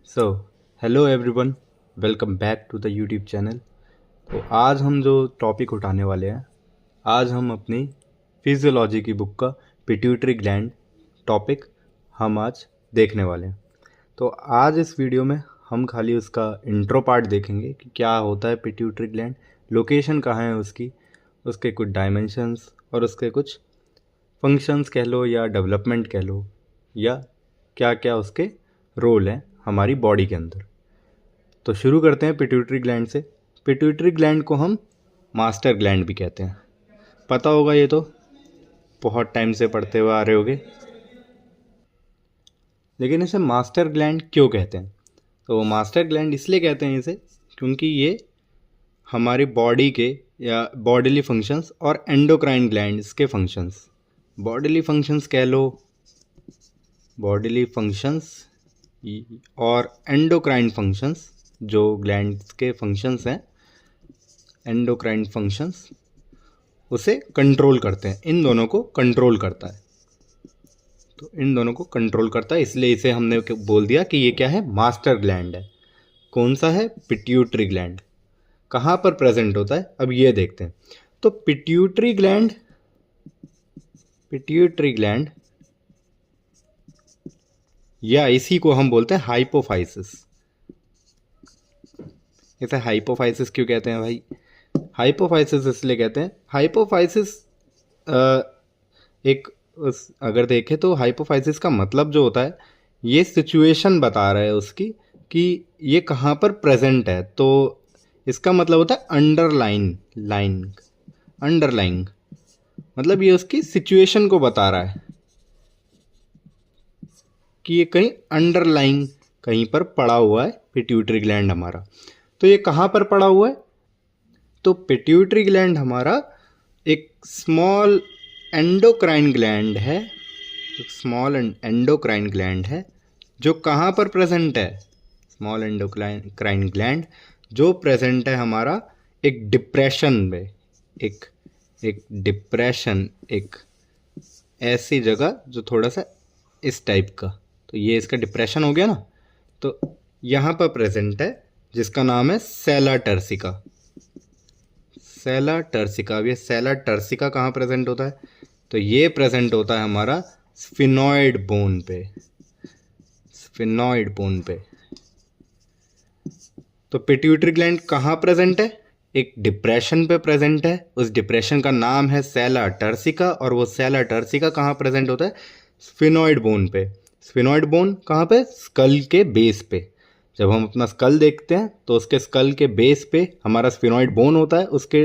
So hello everyone, welcome back to the YouTube channel. तो आज हम जो टॉपिक उठाने वाले हैं, आज हम अपनी फिजियोलॉजी की बुक का पिट्यूटरी ग्लैंड टॉपिक हम आज देखने वाले हैं। तो आज इस वीडियो में हम खाली उसका इंट्रो पार्ट देखेंगे कि क्या होता है पिट्यूटरी ग्लैंड, लोकेशन कहाँ है उसकी, उसके कुछ डायमेंशंस और उसके कुछ फंक्शंस कह लो या डेवलपमेंट कह लो, या क्या क्या उसके रोल हैं हमारी बॉडी के अंदर। तो शुरू करते हैं पिट्यूटरी ग्लैंड से। पिट्यूटरी ग्लैंड को हम मास्टर ग्लैंड भी कहते हैं, पता होगा, ये तो बहुत टाइम से पढ़ते हुए आ रहे होगे। लेकिन इसे मास्टर ग्लैंड क्यों कहते हैं? तो मास्टर ग्लैंड इसलिए कहते हैं इसे क्योंकि ये हमारी बॉडी के या बॉडीली फंक्शंस और एंडोक्राइन ग्लैंड्स के फंक्शंस, बॉडीली फंक्शंस कह लो, बॉडीली फंक्शंस और एंडोक्राइन फंक्शंस, जो ग्लैंड्स के फंक्शंस हैं, एंडोक्राइन फंक्शंस उसे कंट्रोल करते हैं, इन दोनों को कंट्रोल करता है। तो इन दोनों को कंट्रोल करता है, इसलिए इसे हमने बोल दिया कि ये क्या है, मास्टर ग्लैंड है। कौन सा है? Pituitary gland. कहाँ पर प्रेजेंट होता है, अब ये देखते हैं। तो पिट्यूटरी ग्लैंड या इसी को हम बोलते हैं हाइपोफाइसिस। इसे हाइपोफाइसिस क्यों कहते हैं भाई? हाइपोफाइसिस इसलिए कहते हैं, हाइपोफाइसिस एक अगर देखें तो हाइपोफाइसिस का मतलब जो होता है, ये सिचुएशन बता रहा है उसकी कि ये कहाँ पर प्रेजेंट है। तो इसका मतलब होता है अंडरलाइंग, मतलब ये उसकी सिचुएशन को बता रहा है कि ये कहीं अंडरलाइंग कहीं पर पड़ा हुआ है पिट्यूटरी ग्लैंड हमारा। तो ये कहाँ पर पड़ा हुआ है? तो पिट्यूटरी ग्लैंड हमारा एक स्मॉल एंडोक्राइन ग्लैंड है, एक स्मॉल एंडोक्राइन ग्लैंड है जो कहाँ पर प्रेजेंट है? स्मॉल एंडोक्राइन ग्लैंड जो प्रेजेंट है हमारा एक डिप्रेशन में, एक डिप्रेशन, एक ऐसी जगह जो थोड़ा सा इस टाइप का। तो ये इसका डिप्रेशन हो गया ना, तो यहाँ पर प्रेजेंट है जिसका नाम है सेला टर्सिका। सेला टर्सिका। अब ये सेला टर्सिका कहाँ प्रेजेंट होता है? तो ये प्रेजेंट होता है हमारा स्फिनॉइड बोन पे, स्फिनॉइड बोन पे। तो पिट्यूटरी ग्लैंड कहाँ प्रेजेंट है? एक डिप्रेशन पे प्रेजेंट है, उस डिप्रेशन का नाम है सेला टर्सिका, और वो सेला टर्सिका कहाँ प्रेजेंट होता है? स्फिनॉइड बोन पे। स्फिनॉइड बोन कहाँ पे? स्कल के बेस पे। जब हम अपना स्कल देखते हैं तो उसके स्कल के बेस पे हमारा स्फिनॉइड बोन होता है, उसके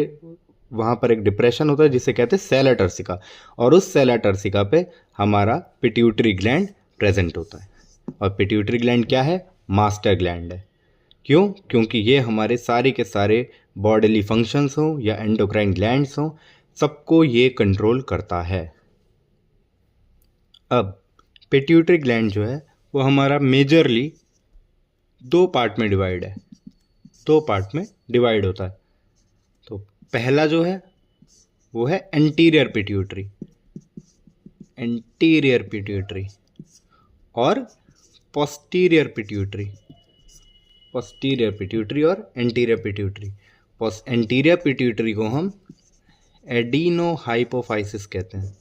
वहाँ पर एक डिप्रेशन होता है जिसे कहते हैं सेला टर्सिका, और उस सेला टर्सिका पे हमारा पिट्यूटरी ग्लैंड प्रेजेंट होता है। और पिट्यूटरी ग्लैंड क्या है? मास्टर ग्लैंड है। क्यों? क्योंकि ये हमारे सारे के सारे बॉडीली फंक्शंस हों या एंडोक्राइन ग्लैंड्स हों, सबको ये कंट्रोल करता है। अब पिट्यूटरी ग्लैंड जो है वो हमारा मेजरली दो पार्ट में डिवाइड है, दो पार्ट में डिवाइड होता है। तो पहला जो है वो है एंटीरियर पिट्यूटरी, और पोस्टीरियर पिट्यूटरी, और एंटीरियर पिट्यूटरी। एंटीरियर पिट्यूटरी को हम एडिनो हाइपोफाइसिस कहते हैं,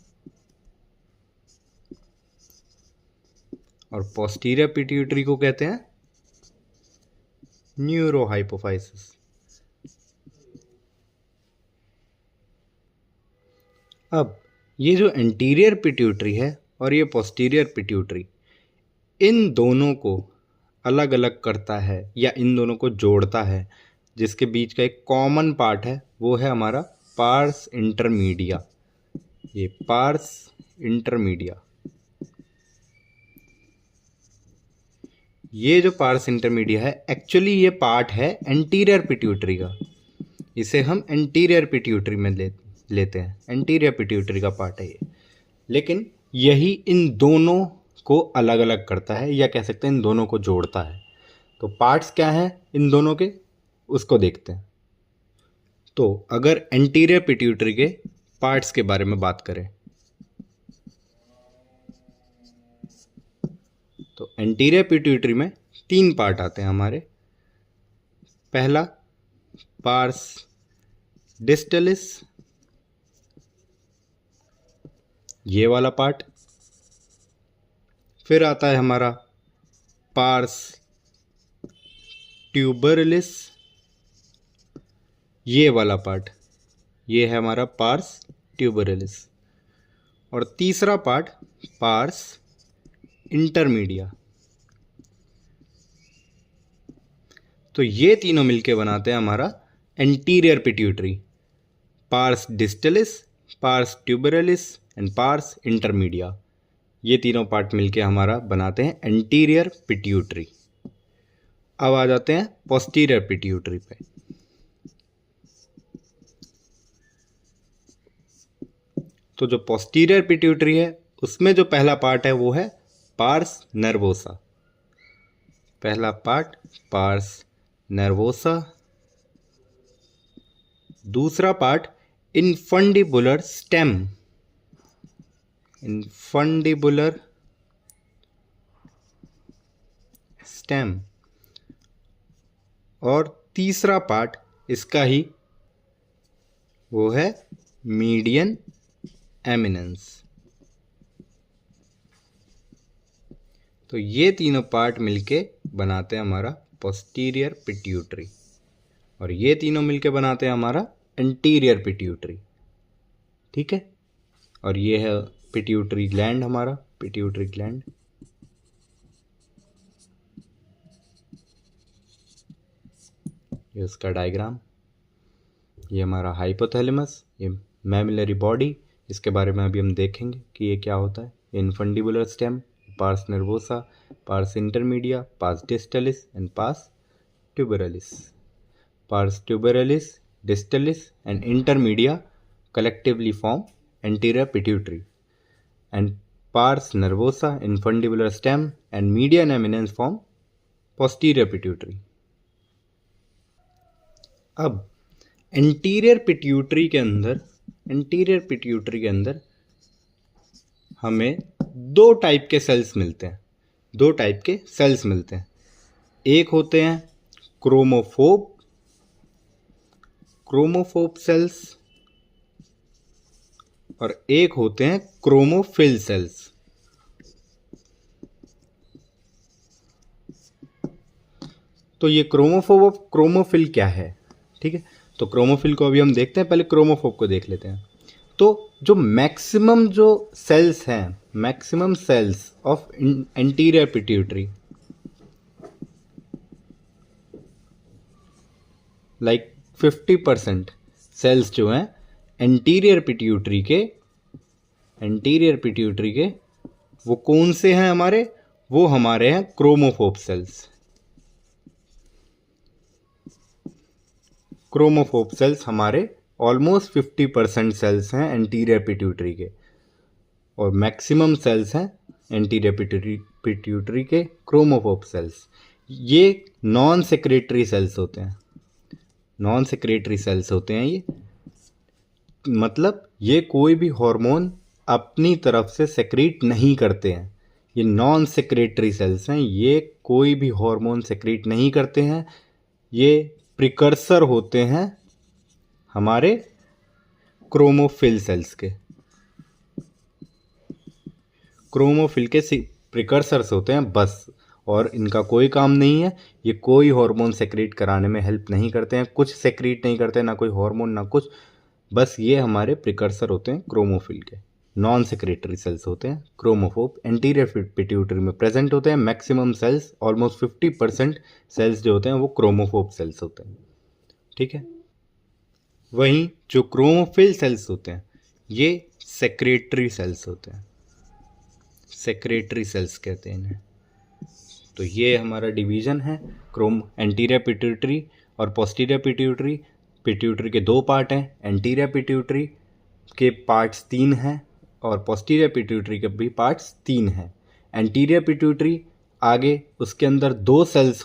और पोस्टीरियर पिट्यूटरी को कहते हैं न्यूरो हाइपोफाइसिस। अब ये जो एंटीरियर पिट्यूटरी है और ये पोस्टीरियर पिट्यूटरी, इन दोनों को अलग अलग करता है या इन दोनों को जोड़ता है, जिसके बीच का एक कॉमन पार्ट है, वो है हमारा पार्स इंटरमीडिया। ये पार्स इंटरमीडिया, ये जो पार्स इंटरमीडिया है, एक्चुअली ये पार्ट है एंटीरियर पिट्यूटरी का। इसे हम एंटीरियर पिट्यूटरी में लेते हैं, एंटीरियर पिट्यूटरी का पार्ट है ये। लेकिन यही इन दोनों को अलग अलग करता है, या कह सकते हैं इन दोनों को जोड़ता है। तो पार्ट्स क्या हैं इन दोनों के, उसको देखते हैं। तो अगर एंटीरियर पिट्यूटरी के पार्ट्स के बारे में बात करें, तो एंटीरियर पिट्यूटरी में तीन पार्ट आते हैं हमारे। पहला पार्स डिस्टलिस, ये वाला पार्ट। फिर आता है हमारा पार्स ट्यूबरलिस, ये वाला पार्ट, ये है हमारा पार्स ट्यूबरलिस। और तीसरा पार्ट पार्स इंटरमीडिया। तो ये तीनों मिलके बनाते हैं हमारा anterior pituitary. Pars distalis, pars tuberalis and pars intermedia, ये तीनों पार्ट मिलके हमारा बनाते हैं एंटीरियर पिट्यूटरी। अब आ जाते हैं पोस्टीरियर पिट्यूटरी पे। तो जो पोस्टीरियर पिट्यूटरी है उसमें जो पहला पार्ट है वो है पार्स नर्वोसा। पहला पार्ट पार्स नर्वोसा। दूसरा पार्ट इनफंडिबुलर स्टेम, इनफंडिबुलर स्टेम। और तीसरा पार्ट इसका ही वो है मीडियन एमिनेंस। तो ये तीनों पार्ट मिलके बनाते हैं हमारा पोस्टीरियर पिट्यूटरी, और ये तीनों मिलके बनाते हैं हमारा एंटीरियर पिट्यूटरी। ठीक है, और ये है पिट्यूटरी ग्लैंड, हमारा पिट्यूटरी ग्लैंड। ये उसका डायग्राम। ये हमारा हाइपोथैलेमस, ये मैमिलरी बॉडी, इसके बारे में अभी हम देखेंगे कि ये क्या होता है। Infundibular stem, pars nervosa, pars intermedia, pars distalis and pars tuberalis. Pars tuberalis, distalis and intermedia collectively form anterior pituitary, and pars nervosa, infundibular stem and median eminence form posterior pituitary. अब anterior pituitary के अंदर हमें दो type के sales मिलते हैं। एक होते हैं क्रोमोफोब सेल्स, और एक होते हैं क्रोमोफिल सेल्स। तो ये क्रोमोफोब और क्रोमोफिल क्या है, ठीक है। तो क्रोमोफिल को अभी हम देखते हैं, पहले क्रोमोफोब को देख लेते हैं। तो जो maximum cells of anterior pituitary, like 50% cells जो हैं एंटीरियर पिट्यूटरी के वो कौन से हैं हमारे, वो हमारे हैं क्रोमोफोब सेल्स। क्रोमोफोब सेल्स हमारे ऑलमोस्ट 50% सेल्स हैं एंटीरियर पिट्यूटरी के, और मैक्सिमम सेल्स हैं एंटीरियर पिट्यूटरी के क्रोमोफोब सेल्स। ये नॉन सेक्रेटरी सेल्स होते हैं। ये मतलब ये कोई भी हार्मोन अपनी तरफ से सेक्रेट नहीं करते हैं। ये नॉन सेक्रेटरी सेल्स हैं, ये कोई भी हार्मोन सेक्रेट नहीं करते हैं। ये प्रिकर्सर होते हैं हमारे क्रोमोफिल सेल्स के। क्रोमोफिल के प्रिकर्सर्स होते हैं बस, और इनका कोई काम नहीं है। ये कोई हार्मोन सेक्रेट कराने में हेल्प नहीं करते हैं, कुछ सेक्रेट नहीं करते हैं, ना कोई हार्मोन ना कुछ। बस ये हमारे प्रिकर्सर होते हैं क्रोमोफिल के। नॉन सेक्रेटरी सेल्स होते हैं क्रोमोफोब, एंटीरियर पिट्यूटरी में प्रेजेंट होते हैं। मैक्सिमम सेल्स, ऑलमोस्ट 50% सेल्स जो होते हैं वो क्रोमोफोब सेल्स होते हैं, ठीक है। वहीं जो क्रोमोफिल सेल्स होते हैं ये सेक्रेटरी सेल्स होते हैं, सेक्रेटरी सेल्स कहते हैं इन्हें। तो ये हमारा डिवीज़न है एंटीरियर पिट्यूटरी और पोस्टीरियर पिट्यूटरी। पिट्यूटरी के दो पार्ट हैं, एंटीरियर पिट्यूटरी के पार्ट्स 3 हैं और पोस्टीरियर पिट्यूटरी के भी पार्ट्स 3 हैं। एंटीरियर पिट्यूटरी आगे उसके अंदर 2 सेल्स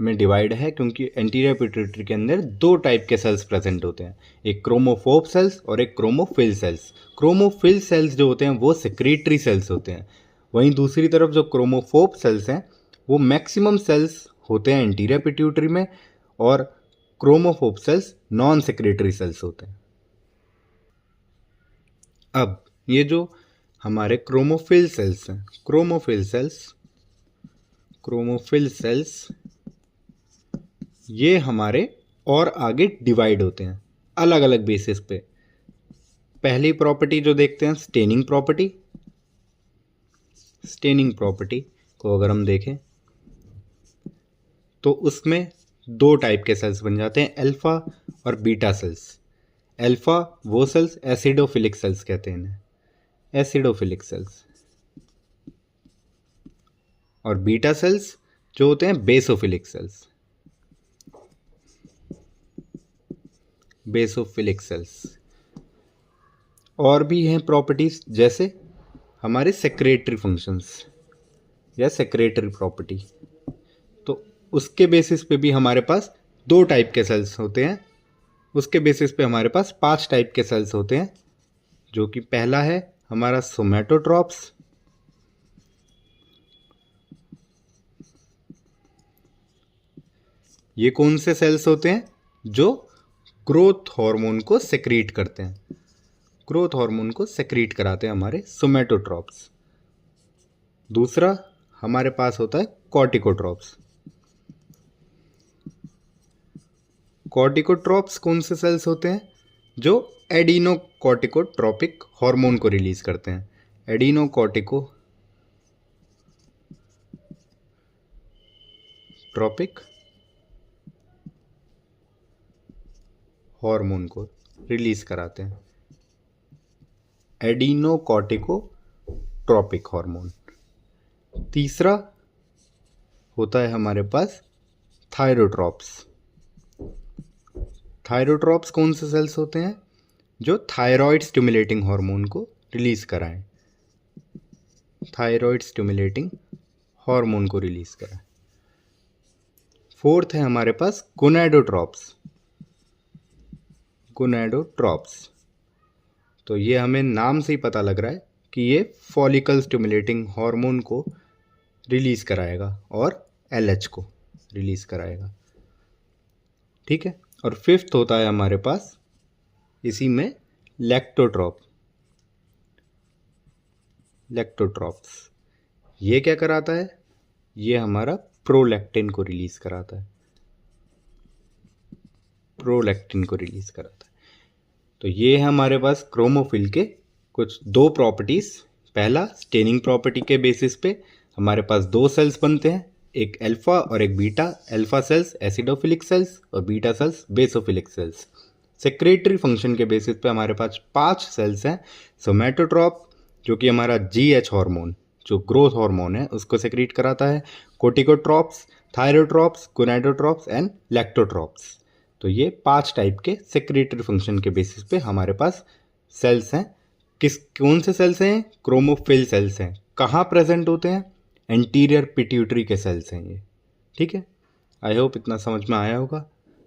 में डिवाइड है, क्योंकि एंटीरियर पिट्यूटरी के अंदर 2 टाइप के सेल्स प्रेजेंट होते हैं, एक क्रोमोफोब सेल्स और एक क्रोमोफिल सेल्स। क्रोमोफिल सेल्स जो होते हैं वो सेक्रेटरी सेल्स होते हैं, वहीं दूसरी तरफ जो क्रोमोफोब सेल्स हैं वो मैक्सिमम सेल्स होते हैं एंटीरियर पिट्यूटरी में और chromophobe cells non secretory cells होते हैं। अब ये जो हमारे क्रोमोफिल सेल्स हैं, क्रोमोफिल सेल्स ये हमारे और आगे डिवाइड होते हैं अलग अलग बेसिस पे। पहली प्रॉपर्टी जो देखते हैं स्टेनिंग प्रॉपर्टी को अगर हम देखें तो उसमें दो टाइप के सेल्स बन जाते हैं, अल्फा और बीटा सेल्स। अल्फा वो सेल्स एसिडोफिलिक सेल्स कहते हैं इन्हें, एसिडोफिलिक सेल्स, और बीटा सेल्स जो होते हैं बेसोफिलिक सेल्स, बेसोफिलिक सेल्स। और भी हैं प्रॉपर्टीज जैसे हमारे सेक्रेटरी फंक्शंस या सेक्रेटरी प्रॉपर्टी, तो उसके बेसिस पे भी हमारे पास दो टाइप के सेल्स होते हैं, उसके बेसिस पे हमारे पास 5 टाइप के सेल्स होते हैं, जो कि पहला है हमारा सोमैटोट्रॉप्स, ये कौन से सेल्स होते हैं जो ग्रोथ हार्मोन को सेक्रीट करते हैं, ग्रोथ हार्मोन को सेक्रीट कराते हैं हमारे सोमैटोट्रॉप्स। दूसरा हमारे पास होता है कॉर्टिकोट्रॉप्स। कॉर्टिकोट्रॉप्स कौन से सेल्स होते हैं जो एडिनोकॉर्टिकोट्रॉपिक हार्मोन को रिलीज करते हैं, एडिनोकॉर्टिकोट्रॉपिक हार्मोन को रिलीज कराते हैं, एडिनोकॉर्टिकोट्रॉपिक हार्मोन। तीसरा होता है हमारे पास थायरोट्रॉप्स। थायरोट्रॉप्स कौन से सेल्स होते हैं जो थायराइड स्टिमुलेटिंग हार्मोन को रिलीज कराएं, थायराइड स्टिमुलेटिंग हार्मोन को रिलीज कराएं। फोर्थ है हमारे पास गोनैडोट्रॉप्स, तो ये हमें नाम से ही पता लग रहा है कि ये फॉलिकल स्टिमुलेटिंग हार्मोन को रिलीज कराएगा और एलएच को रिलीज कराएगा, ठीक है। और फिफ्थ होता है हमारे पास इसी में लैक्टोट्रॉप्स। ये क्या कराता है, ये हमारा प्रोलैक्टिन को रिलीज कराता है, तो ये है हमारे पास क्रोमोफिल के कुछ दो प्रॉपर्टीज। पहला स्टेनिंग प्रॉपर्टी के बेसिस पे हमारे पास दो सेल्स बनते हैं, एक अल्फा और एक beta, alpha cells acidophilic cells और beta cells basophilic cells. Secretory function के बेसिस पे हमारे पास 5 सेल्स हैं, सोमैटोट्रॉप जो कि हमारा जीएच हार्मोन जो ग्रोथ हार्मोन है उसको सेक्रेट कराता है, कोर्टिकोट्रॉप्स, थायरोट्रॉप्स, गोनैडोट्रॉप्स एंड लैक्टोट्रॉप्स। तो ये 5 टाइप के सेक्रेटरी फंक्शन के बेसिस पे हमारे पास सेल्स हैं। कौन से सेल्स हैं, क्रोमोफिल सेल्स हैं। कहाँ प्रेजेंट होते हैं, एंटीरियर पिट्यूटरी के सेल्स हैं ये, ठीक है। आई होप इतना समझ में आया होगा।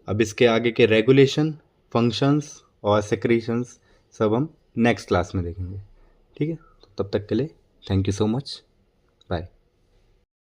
अब इसके आगे के रेगुलेशन, फंक्शंस और सेक्रेशंस सब हम नेक्स्ट क्लास में देखेंगे, ठीक है। तो तब तक के लिए thank you so much, bye.